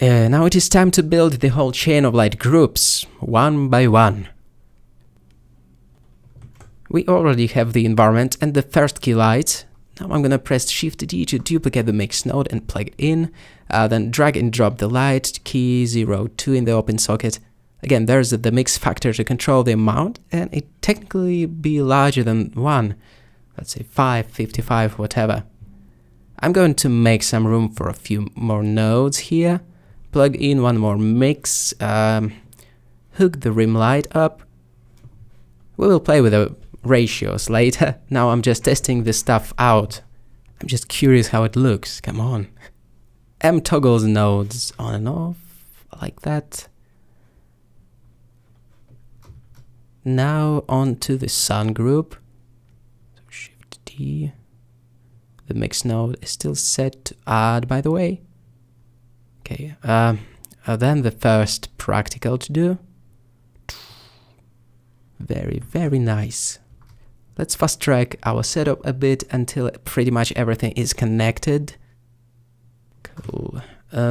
Now it is time to build the whole chain of light groups, one by one. We already have the environment and the first key light. Now I'm gonna press Shift-D to duplicate the mix node and plug it in, then drag and drop the light key 02 in the open socket. Again, there's the mix factor to control the amount, and it technically be larger than 1. Let's say 5, 55, whatever. I'm going to make some room for a few more nodes here. Plug in one more mix, hook the rim light up. We will play with the ratios later. Now I'm just testing this stuff out. I'm just curious how it looks. Come on. M toggles nodes on and off like that. Now on to the sun group. So Shift-D. The mix node is still set to add, by the way. Okay. Then the first practical to do. Very, very nice. Let's fast track our setup a bit until pretty much everything is connected. Cool.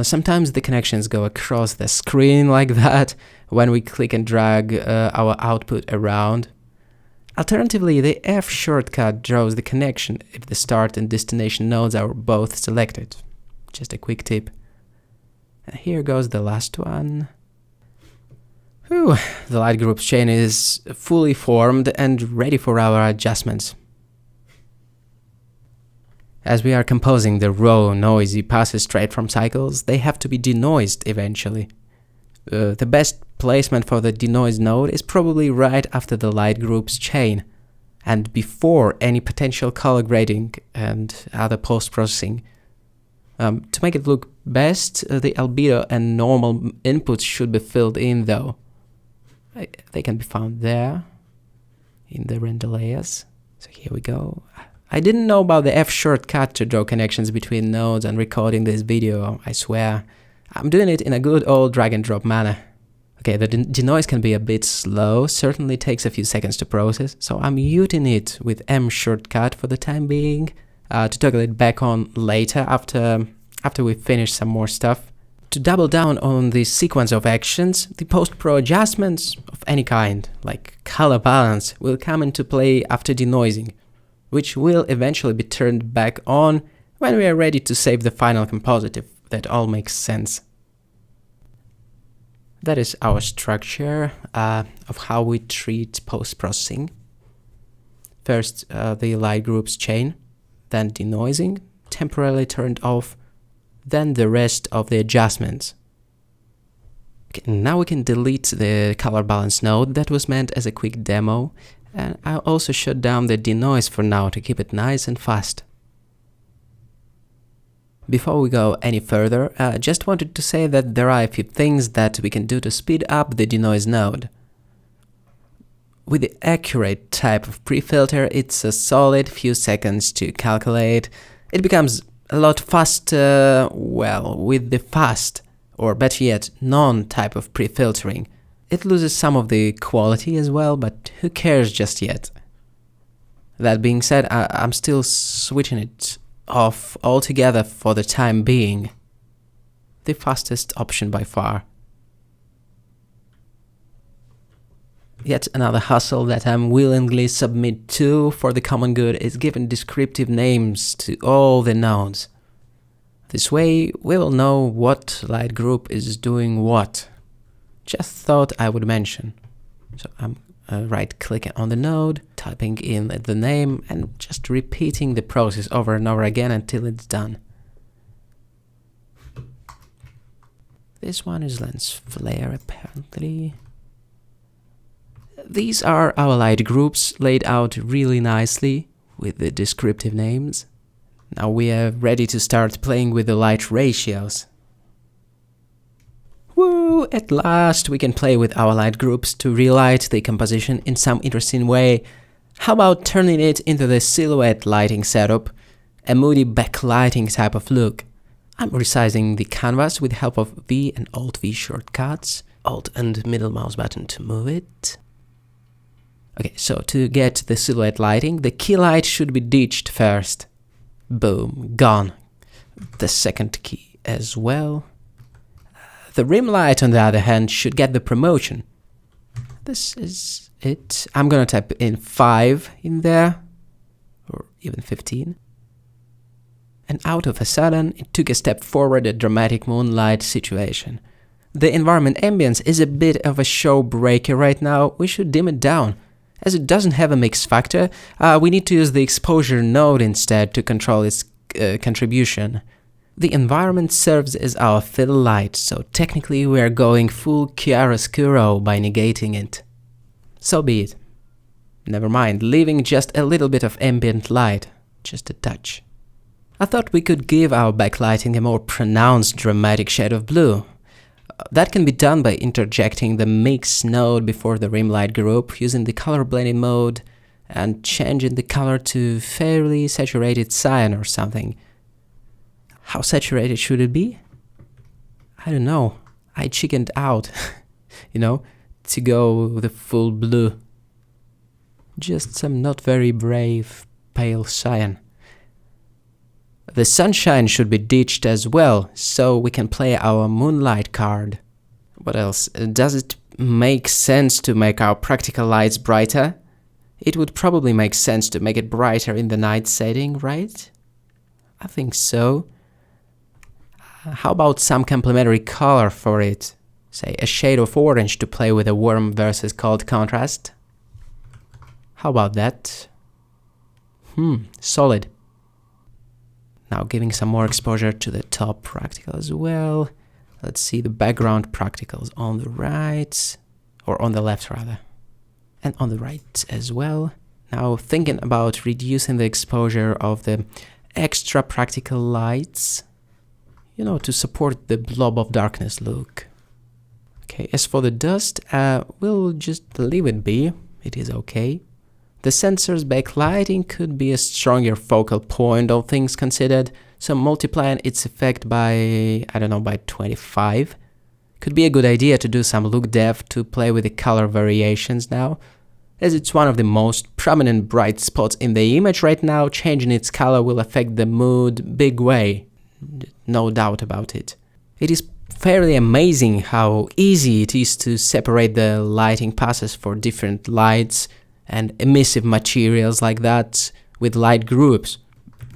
Sometimes the connections go across the screen like that when we click and drag our output around. Alternatively, the F shortcut draws the connection if the start and destination nodes are both selected. Just a quick tip. And here goes the last one. Whew, the light groups chain is fully formed and ready for our adjustments. As we are composing the raw, noisy passes straight from cycles, they have to be denoised eventually. The best placement for the denoise node is probably right after the light groups chain, and before any potential color grading and other post-processing. To make it look best, the albedo and normal inputs should be filled in though. They can be found there, in the render layers. So here we go. I didn't know about the F shortcut to draw connections between nodes and recording this video, I swear. I'm doing it in a good old drag and drop manner. Okay, the denoise can be a bit slow, certainly takes a few seconds to process, so I'm muting it with M shortcut for the time being, to toggle it back on later after we finish some more stuff. To double down on the sequence of actions, the post-pro adjustments of any kind, like color balance, will come into play after denoising, which will eventually be turned back on when we are ready to save the final composite, if that all makes sense. That is our structure of how we treat post-processing. First, the light groups chain, then denoising, temporarily turned off, then the rest of the adjustments. Okay, now we can delete the color balance node. That was meant as a quick demo, and I'll also shut down the denoise for now to keep it nice and fast. Before we go any further, I just wanted to say that there are a few things that we can do to speed up the denoise node. With the accurate type of pre-filter, it's a solid few seconds to calculate. It becomes a lot faster, well, with the fast, or better yet, non-type of pre-filtering. It loses some of the quality as well, but who cares just yet? That being said, I'm still switching it off altogether for the time being. The fastest option by far. Yet another hustle that I'm willingly submit to for the common good is giving descriptive names to all the nodes. This way we will know what light group is doing what. Just thought I would mention. So I'm right-clicking on the node, typing in the name and just repeating the process over and over again until it's done. This one is lens flare apparently. These are our light groups laid out really nicely with the descriptive names. Now we are ready to start playing with the light ratios. Woo! At last we can play with our light groups to relight the composition in some interesting way. How about turning it into the silhouette lighting setup, a moody backlighting type of look? I'm resizing the canvas with help of V and Alt-V shortcuts, Alt and middle mouse button to move it. Okay, so to get the silhouette lighting, the key light should be ditched first. Boom, gone. The second key as well. The rim light, on the other hand, should get the promotion. This is it. I'm gonna type in 5 in there, or even 15. And out of a sudden, it took a step forward, a dramatic moonlight situation. The environment ambience is a bit of a show breaker right now. We should dim it down. As it doesn't have a mix factor, we need to use the exposure node instead to control its contribution. The environment serves as our fill light, so technically we are going full chiaroscuro by negating it. So be it. Never mind, leaving just a little bit of ambient light, just a touch. I thought we could give our backlighting a more pronounced dramatic shade of blue. That can be done by interjecting the mix node before the rim light group, using the color blending mode, and changing the color to fairly saturated cyan or something. How saturated should it be? I don't know. I chickened out, to go with the full blue. Just some not very brave pale cyan. The sunshine should be ditched as well, so we can play our moonlight card. What else? Does it make sense to make our practical lights brighter? It would probably make sense to make it brighter in the night setting, right? I think so. How about some complementary color for it? Say a shade of orange to play with a warm versus cold contrast? How about that? Solid. Now giving some more exposure to the top practical as well. Let's see the background practicals on the right, or on the left rather, and on the right as well. Now thinking about reducing the exposure of the extra practical lights, to support the blob of darkness look. Okay, as for the dust, we'll just leave it be. It is okay. The sensor's backlighting could be a stronger focal point, all things considered, so multiplying its effect by, by 25. Could be a good idea to do some look depth to play with the color variations now. As it's one of the most prominent bright spots in the image right now, changing its color will affect the mood big way. No doubt about it. It is fairly amazing how easy it is to separate the lighting passes for different lights and emissive materials like that with light groups.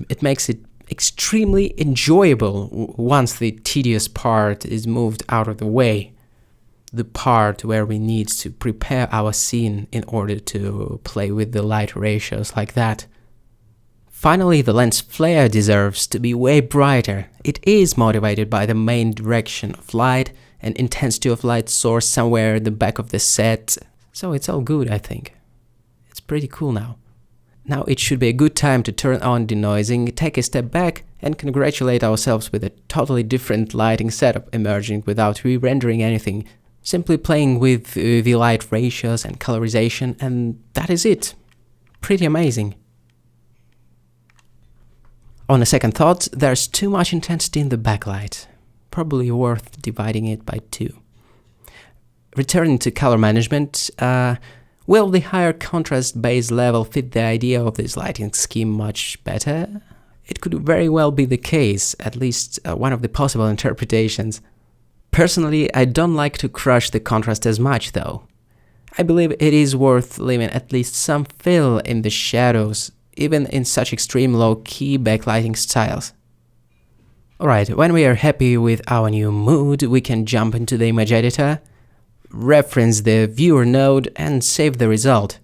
It makes it extremely enjoyable once the tedious part is moved out of the way. The part where we need to prepare our scene in order to play with the light ratios like that. Finally, the lens flare deserves to be way brighter. It is motivated by the main direction of light and intensity of light source somewhere at the back of the set, so it's all good, I think. It's pretty cool now. Now it should be a good time to turn on denoising, take a step back, and congratulate ourselves with a totally different lighting setup emerging without re-rendering anything, simply playing with the light ratios and colorization, and that is it. Pretty amazing. On a second thought, there's too much intensity in the backlight. Probably worth dividing it by 2. Returning to color management, will the higher contrast base level fit the idea of this lighting scheme much better? It could very well be the case, at least one of the possible interpretations. Personally, I don't like to crush the contrast as much though. I believe it is worth leaving at least some fill in the shadows, even in such extreme low-key backlighting styles. Alright, when we are happy with our new mood, we can jump into the image editor, reference the viewer node and save the result.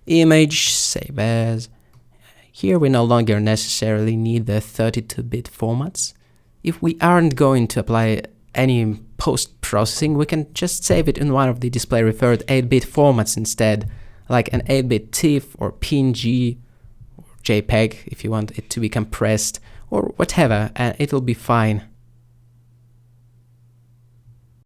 Image, save as. Here we no longer necessarily need the 32-bit formats. If we aren't going to apply any post-processing, we can just save it in one of the display referred 8-bit formats instead, like an 8-bit TIFF or PNG, JPEG if you want it to be compressed, or whatever, and it'll be fine.